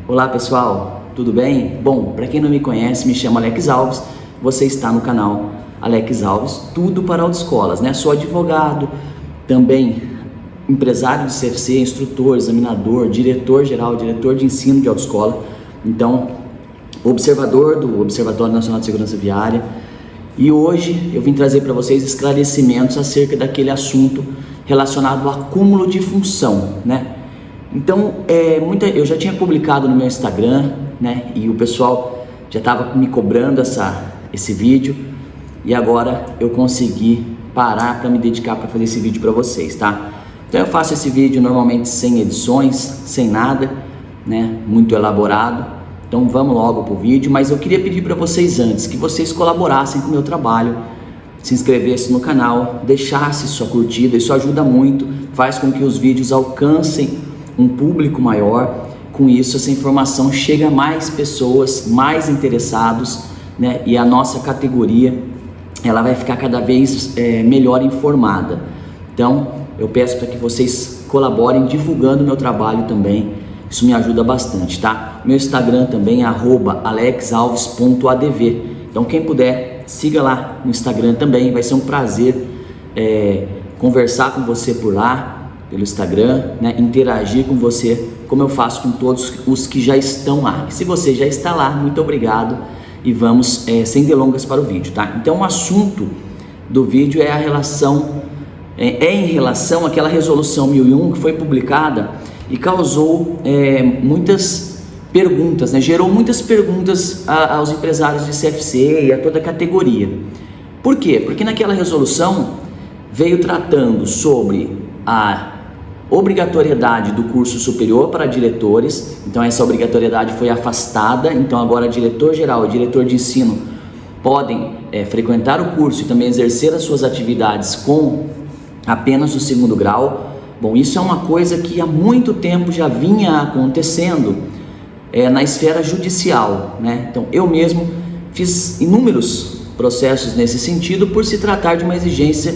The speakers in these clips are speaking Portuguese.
Olá pessoal, tudo bem? Bom, para quem não me conhece, me chamo Alex Alves, você está no canal Alex Alves, tudo para autoescolas, né? Sou advogado, também empresário de CFC, instrutor, examinador, diretor-geral, diretor de ensino de autoescola, então observador do Observatório Nacional de Segurança Viária, e hoje eu vim trazer para vocês esclarecimentos acerca daquele assunto relacionado ao acúmulo de função, né? Então, eu já tinha publicado no meu Instagram, né? E o pessoal já estava me cobrando esse vídeo, e agora eu consegui parar para me dedicar para fazer esse vídeo para vocês, tá? Então eu faço esse vídeo normalmente sem edições, sem nada, né? Muito elaborado. Então vamos logo pro vídeo, mas eu queria pedir para vocês antes que vocês colaborassem com o meu trabalho, se inscrevessem no canal, deixassem sua curtida, isso ajuda muito, faz com que os vídeos alcancem um público maior. Com isso, essa informação chega a mais pessoas, mais interessados, né? E a nossa categoria, ela vai ficar cada vez melhor informada. Então, eu peço para que vocês colaborem divulgando o meu trabalho também, isso me ajuda bastante, tá? Meu Instagram também é @alexalves.adv. Então, quem puder, siga lá no Instagram também, vai ser um prazer conversar com você por lá, pelo Instagram, né? Interagir com você, como eu faço com todos os que já estão lá. E se você já está lá, muito obrigado, e vamos sem delongas para o vídeo, tá? Então o assunto do vídeo é em relação àquela resolução 1001 que foi publicada e causou muitas perguntas, né? Gerou muitas perguntas aos empresários de CFC e a toda a categoria. Por quê? Porque naquela resolução veio tratando sobre a obrigatoriedade do curso superior para diretores. Então essa obrigatoriedade foi afastada, então agora diretor-geral e diretor de ensino podem frequentar o curso e também exercer as suas atividades com apenas o segundo grau. Bom, isso é uma coisa que há muito tempo já vinha acontecendo na esfera judicial, né? Então eu mesmo fiz inúmeros processos nesse sentido por se tratar de uma exigência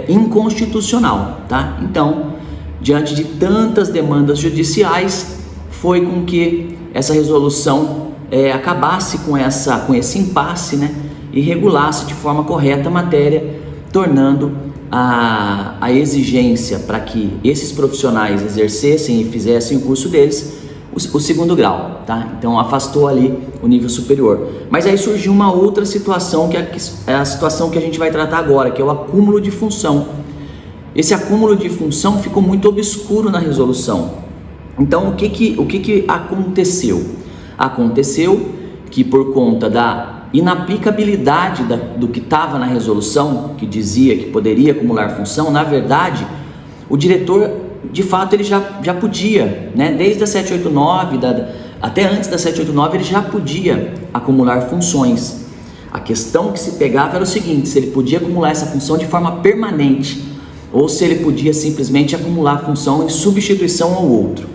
inconstitucional, tá? Então, diante de tantas demandas judiciais, foi com que essa resolução acabasse com esse impasse, né? E regulasse de forma correta a matéria, tornando a exigência para que esses profissionais exercessem e fizessem o curso deles o segundo grau, tá? Então afastou ali o nível superior. Mas aí surgiu uma outra situação, que é a situação que a gente vai tratar agora, que é o acúmulo de função. Esse acúmulo de função ficou muito obscuro na resolução. Então o que aconteceu? Aconteceu que, por conta da inaplicabilidade do que estava na resolução, que dizia que poderia acumular função, na verdade o diretor, de fato, ele já podia, né? Desde a 789, até antes da 789, ele já podia acumular funções. A questão que se pegava era o seguinte: se ele podia acumular essa função de forma permanente, ou se ele podia simplesmente acumular função em substituição ao outro,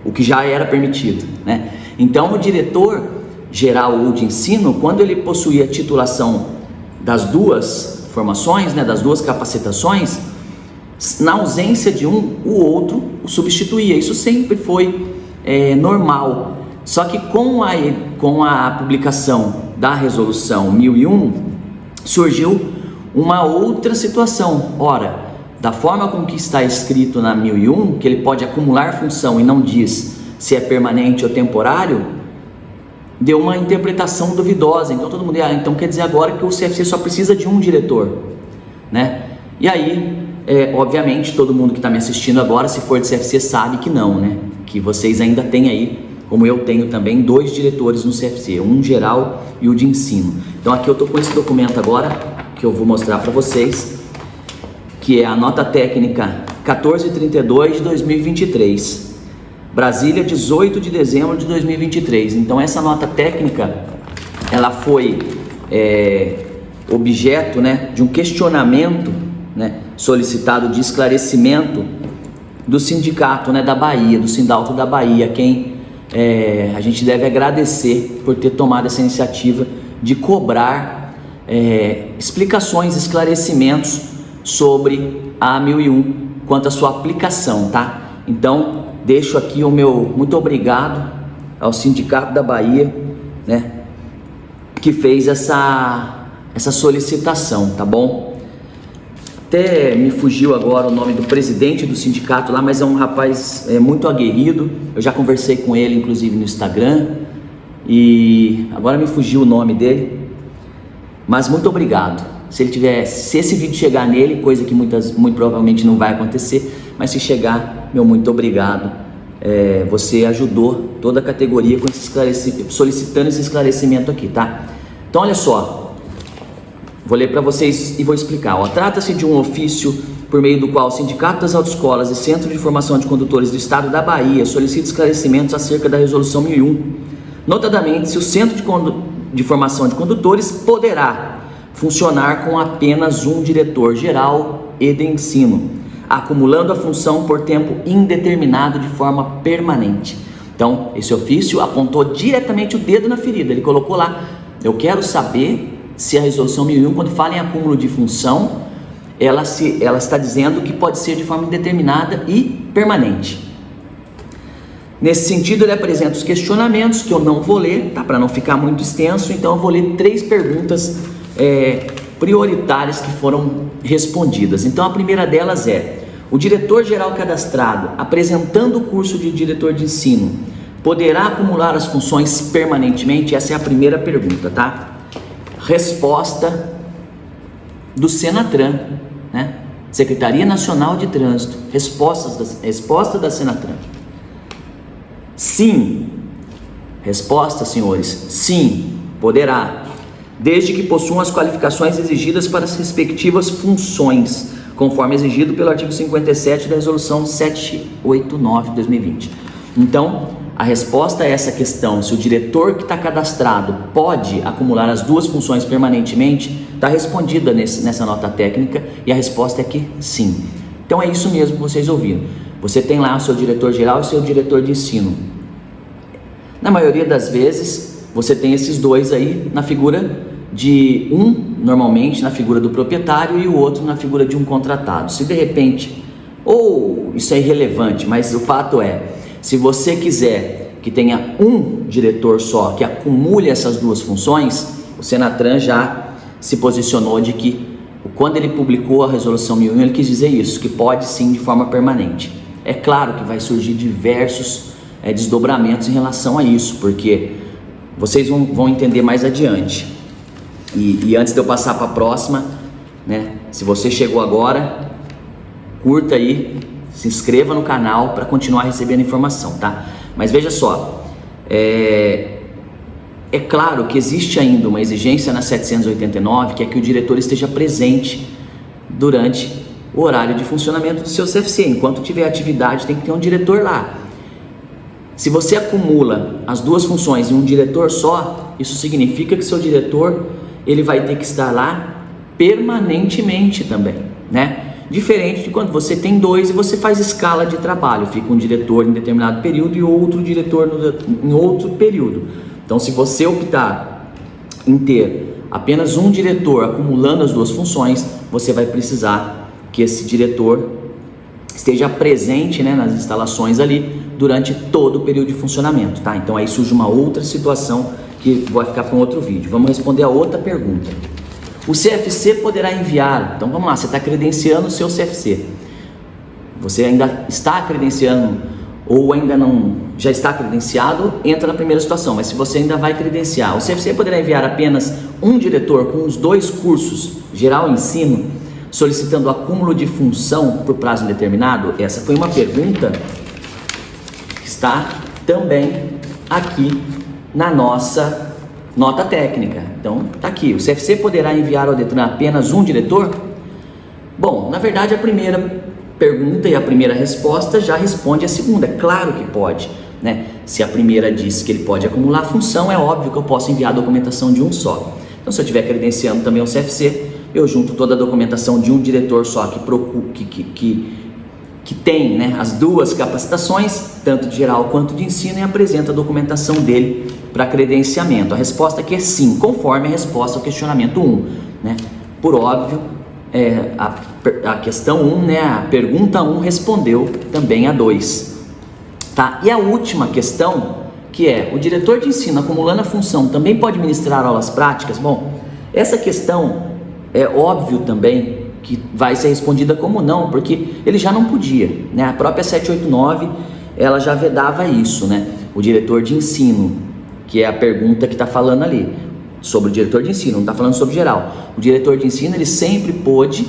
o que já era permitido, né? Então o diretor geral ou de ensino, quando ele possuía a titulação das duas formações, né, das duas capacitações, na ausência de um, o outro o substituía. Isso sempre foi normal. Só que com a publicação da resolução 1001 surgiu uma outra situação. Ora, da forma como que está escrito na 1001, que ele pode acumular função e não diz se é permanente ou temporário, deu uma interpretação duvidosa. Então todo mundo então quer dizer agora que o CFC só precisa de um diretor, né? E aí obviamente todo mundo que está me assistindo agora, se for de CFC, sabe que não, né? Que vocês ainda têm aí, como eu tenho também, 2 diretores no CFC, um geral e o de ensino. Então aqui eu estou com esse documento agora, que eu vou mostrar para vocês, que é a nota técnica 1432 de 2023, Brasília, 18 de dezembro de 2023. Então essa nota técnica, ela foi objeto, né, de um questionamento, né, solicitado de esclarecimento do sindicato, né, da Bahia, do Sindalto da Bahia, quem a gente deve agradecer por ter tomado essa iniciativa de cobrar explicações, esclarecimentos sobre a 1001 quanto à sua aplicação, tá? Então deixo aqui o meu muito obrigado ao Sindicato da Bahia, né, que fez essa solicitação, tá bom? Até me fugiu agora o nome do presidente do sindicato lá, mas é um rapaz muito aguerrido. Eu já conversei com ele, inclusive, no Instagram, e agora me fugiu o nome dele. Mas muito obrigado. Se esse vídeo chegar nele, coisa que muito provavelmente não vai acontecer, mas se chegar, meu muito obrigado. Você ajudou toda a categoria com solicitando esse esclarecimento aqui, tá? Então olha só, vou ler para vocês e vou explicar. Trata-se de um ofício por meio do qual o Sindicato das Autoescolas e Centro de Formação de Condutores do Estado da Bahia solicita esclarecimentos acerca da Resolução 1001, notadamente se o Centro de Formação de Condutores poderá funcionar com apenas um diretor-geral e de ensino, acumulando a função por tempo indeterminado de forma permanente. Então, esse ofício apontou diretamente o dedo na ferida. Ele colocou lá: eu quero saber se a Resolução 1001, quando fala em acúmulo de função, ela está dizendo que pode ser de forma indeterminada e permanente. Nesse sentido, ele apresenta os questionamentos, que eu não vou ler, tá? Para não ficar muito extenso, então eu vou ler 3 perguntas prioritárias que foram respondidas. Então a primeira delas é: o diretor-geral cadastrado, apresentando o curso de diretor de ensino, poderá acumular as funções permanentemente? Essa é a primeira pergunta, tá? Resposta do Senatran, né? Secretaria Nacional de Trânsito. Resposta da Senatran: sim. Resposta, senhores: sim, poderá, desde que possuam as qualificações exigidas para as respectivas funções, conforme exigido pelo artigo 57 da Resolução 789 de 2020. Então, a resposta a essa questão, se o diretor que está cadastrado pode acumular as 2 funções permanentemente, está respondida nessa nota técnica, e a resposta é que sim. Então é isso mesmo que vocês ouviram. Você tem lá o seu diretor-geral e o seu diretor de ensino. Na maioria das vezes, você tem esses 2 aí na figura de normalmente na figura do proprietário, e o outro na figura de um contratado. Se de repente, ou isso é irrelevante, mas o fato é, se você quiser que tenha um diretor só, que acumule essas 2 funções, o Senatran já se posicionou de que, quando ele publicou a Resolução 1001, ele quis dizer isso, que pode sim de forma permanente. É claro que vai surgir diversos desdobramentos em relação a isso, porque vocês vão entender mais adiante. E antes de eu passar para a próxima, né, se você chegou agora, curta aí, se inscreva no canal para continuar recebendo informação, tá? Mas veja só, é claro que existe ainda uma exigência na 789, que é que o diretor esteja presente durante o horário de funcionamento do seu CFC. Enquanto tiver atividade, tem que ter um diretor lá. Se você acumula as 2 funções em um diretor só, isso significa que seu diretor ele vai ter que estar lá permanentemente também, né? Diferente de quando você tem 2 e você faz escala de trabalho, fica um diretor em determinado período e outro diretor em outro período. Então, se você optar em ter apenas um diretor acumulando as 2 funções, você vai precisar que esse diretor esteja presente, né, nas instalações ali durante todo o período de funcionamento, tá? Então aí surge uma outra situação que vai ficar para um outro vídeo. Vamos responder a outra pergunta. O CFC poderá enviar, então vamos lá, você está credenciando o seu CFC, você ainda está credenciando ou ainda não, já está credenciado, entra na primeira situação. Mas se você ainda vai credenciar, o CFC poderá enviar apenas um diretor com os 2 cursos, geral e ensino, solicitando acúmulo de função por prazo indeterminado? Essa foi uma pergunta que está também aqui na nossa nota técnica. Então está aqui: o CFC poderá enviar ao Detran apenas um diretor? Bom, na verdade a primeira pergunta e a primeira resposta já responde a segunda. É claro que pode, né? Se a primeira diz que ele pode acumular função, é óbvio que eu posso enviar a documentação de um só. Então, se eu estiver credenciando também o CFC, eu junto toda a documentação de um diretor só que tem, né, as 2 capacitações, tanto de geral quanto de ensino, e apresenta a documentação dele para credenciamento. A resposta aqui é sim, conforme a resposta ao questionamento 1, né? Por óbvio, a questão 1, né, a pergunta 1 respondeu também a 2, tá? E a última questão, que é: o diretor de ensino acumulando a função também pode ministrar aulas práticas? Bom, essa questão é óbvio também que vai ser respondida como não, porque ele já não podia, né? A própria 789, ela já vedava isso, né? O diretor de ensino, que é a pergunta que está falando ali, sobre o diretor de ensino, não está falando sobre geral. O diretor de ensino, ele sempre pôde,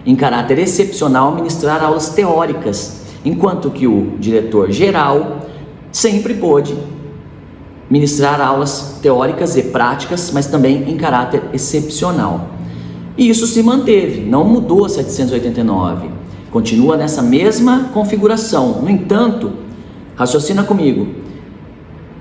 em caráter excepcional, ministrar aulas teóricas, enquanto que o diretor geral sempre pôde ministrar aulas teóricas e práticas, mas também em caráter excepcional. E isso se manteve, não mudou a 789, continua nessa mesma configuração. No entanto, raciocina comigo,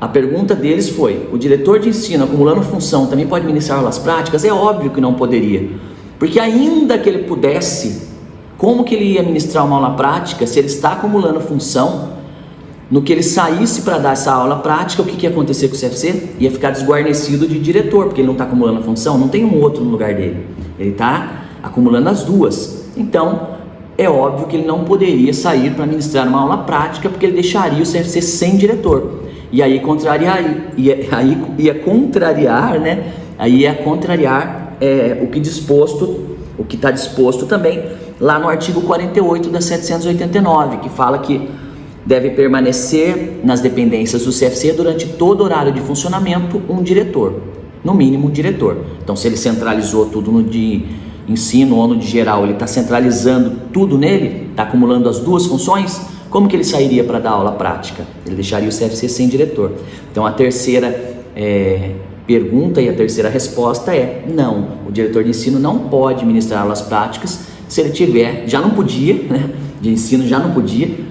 a pergunta deles foi: o diretor de ensino acumulando função também pode ministrar aulas práticas? É óbvio que não poderia, porque ainda que ele pudesse, como que ele ia ministrar uma aula prática se ele está acumulando função? No que ele saísse para dar essa aula prática, o que ia acontecer com o CFC? Ia ficar desguarnecido de diretor, porque ele não está acumulando a função, não tem um outro no lugar dele, ele está acumulando as duas. Então, é óbvio que ele não poderia sair para ministrar uma aula prática, porque ele deixaria o CFC sem diretor. E aí ia contrariar, né? Aí ia contrariar o que está disposto também lá no artigo 48 da 789, que fala que deve permanecer nas dependências do CFC durante todo o horário de funcionamento um diretor, no mínimo um diretor. Então, se ele centralizou tudo no de ensino ou no de geral, ele está centralizando tudo nele, está acumulando as duas funções, como que ele sairia para dar aula prática? Ele deixaria o CFC sem diretor. Então, a terceira pergunta e a terceira resposta é não, o diretor de ensino não pode ministrar aulas práticas se ele tiver, já não podia, né? De ensino já não podia,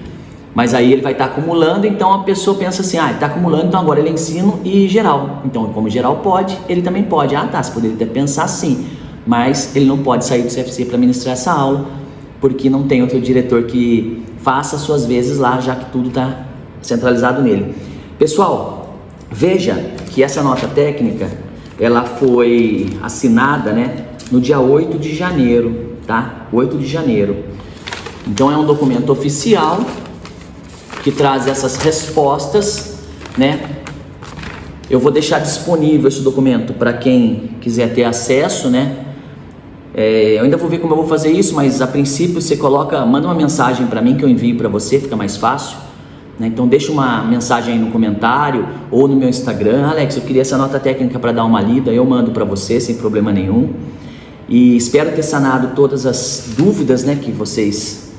mas aí ele vai estar acumulando. Então a pessoa pensa assim: ele está acumulando, então agora ele é ensino e geral, então como geral pode, ele também pode. Você poderia até pensar assim, mas ele não pode sair do CFC para ministrar essa aula, porque não tem outro diretor que faça as suas vezes lá, já que tudo está centralizado nele. Pessoal, veja que essa nota técnica, ela foi assinada, né, no dia 8 de janeiro, tá? 8 de janeiro. Então é um documento oficial que traz essas respostas, né? Eu vou deixar disponível esse documento para quem quiser ter acesso, né? Eu ainda vou ver como eu vou fazer isso, mas a princípio você manda uma mensagem para mim que eu envio para você, fica mais fácil, né? Então deixa uma mensagem aí no comentário ou no meu Instagram: Alex, eu queria essa nota técnica para dar uma lida. Eu mando para você sem problema nenhum. E espero ter sanado todas as dúvidas, né, que vocês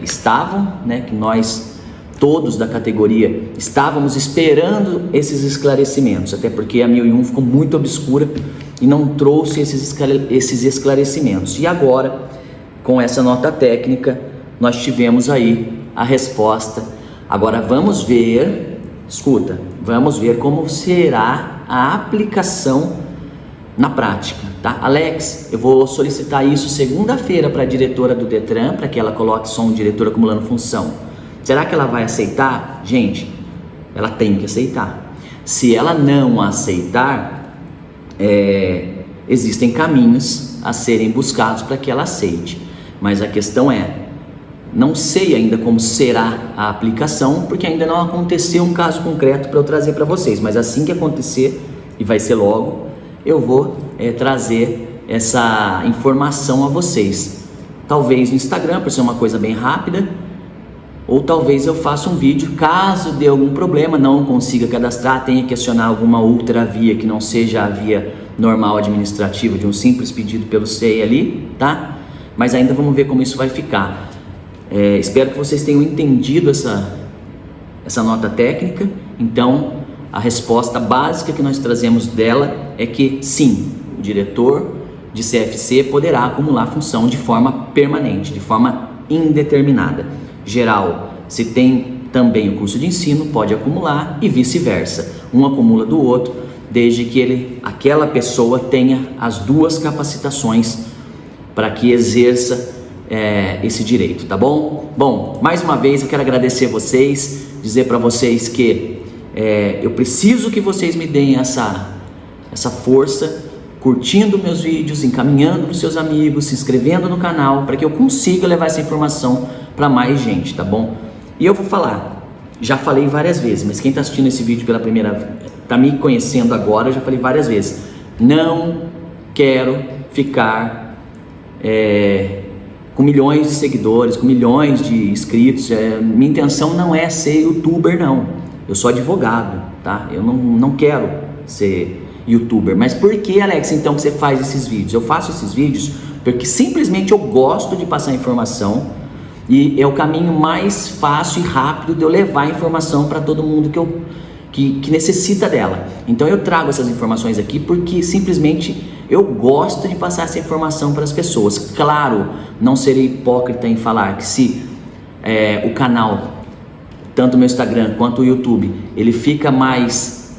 estavam, né, que nós todos da categoria estávamos esperando esses esclarecimentos, até porque a 1001 ficou muito obscura e não trouxe esses esclarecimentos. E agora, com essa nota técnica, nós tivemos aí a resposta. Agora vamos ver, vamos ver como será a aplicação na prática, tá? Alex, eu vou solicitar isso segunda-feira para a diretora do Detran, para que ela coloque só um diretor acumulando função. Será que ela vai aceitar? Gente, ela tem que aceitar. Se ela não aceitar, existem caminhos a serem buscados para que ela aceite. Mas a questão não sei ainda como será a aplicação, porque ainda não aconteceu um caso concreto para eu trazer para vocês. Mas assim que acontecer, e vai ser logo, eu vou trazer essa informação a vocês. Talvez no Instagram, por ser uma coisa bem rápida, ou talvez eu faça um vídeo, caso dê algum problema, não consiga cadastrar, tenha que acionar alguma outra via que não seja a via normal administrativa de um simples pedido pelo SEI ali, tá? Mas ainda vamos ver como isso vai ficar. Espero que vocês tenham entendido essa nota técnica. Então, a resposta básica que nós trazemos dela é que sim, o diretor de CFC poderá acumular função de forma permanente, de forma indeterminada. Geral, se tem também o curso de ensino, pode acumular e vice-versa. Um acumula do outro, desde que aquela pessoa tenha as duas capacitações para que exerça esse direito, tá bom? Bom, mais uma vez eu quero agradecer vocês, dizer para vocês que eu preciso que vocês me deem essa força, curtindo meus vídeos, encaminhando para os seus amigos, se inscrevendo no canal, para que eu consiga levar essa informação para mais gente, tá bom? E eu vou falar, já falei várias vezes, mas quem está assistindo esse vídeo pela primeira vez, está me conhecendo agora, eu já falei várias vezes, não quero ficar com milhões de seguidores, com milhões de inscritos. Minha intenção não é ser youtuber, não. Eu sou advogado, tá? Eu não quero ser youtuber. Mas por que, Alex, então, que você faz esses vídeos? Eu faço esses vídeos porque simplesmente eu gosto de passar informação e é o caminho mais fácil e rápido de eu levar a informação para todo mundo que necessita dela. Então eu trago essas informações aqui porque simplesmente eu gosto de passar essa informação para as pessoas. Claro, não serei hipócrita em falar que se o canal, tanto o meu Instagram quanto o YouTube, ele fica mais,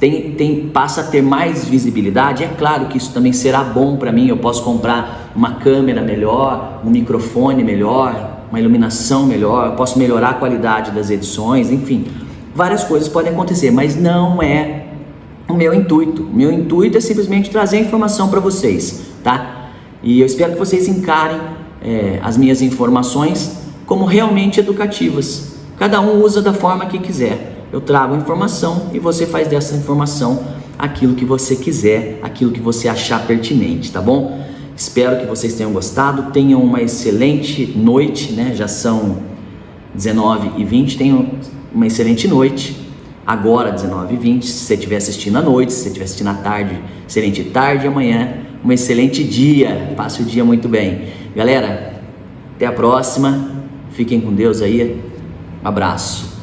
passa a ter mais visibilidade, é claro que isso também será bom para mim. Eu posso comprar uma câmera melhor, um microfone melhor, uma iluminação melhor, eu posso melhorar a qualidade das edições, enfim, várias coisas podem acontecer, mas não é o meu intuito. O meu intuito é simplesmente trazer informação para vocês, tá? E eu espero que vocês encarem as minhas informações como realmente educativas. Cada um usa da forma que quiser. Eu trago informação e você faz dessa informação aquilo que você quiser, aquilo que você achar pertinente, tá bom? Espero que vocês tenham gostado, tenham uma excelente noite, né? Já são 19h20, tenham uma excelente noite. Agora 19h20, se você estiver assistindo à noite, se você estiver assistindo à tarde, excelente tarde, amanhã um excelente dia, passe o dia muito bem. Galera, até a próxima, fiquem com Deus aí, um abraço.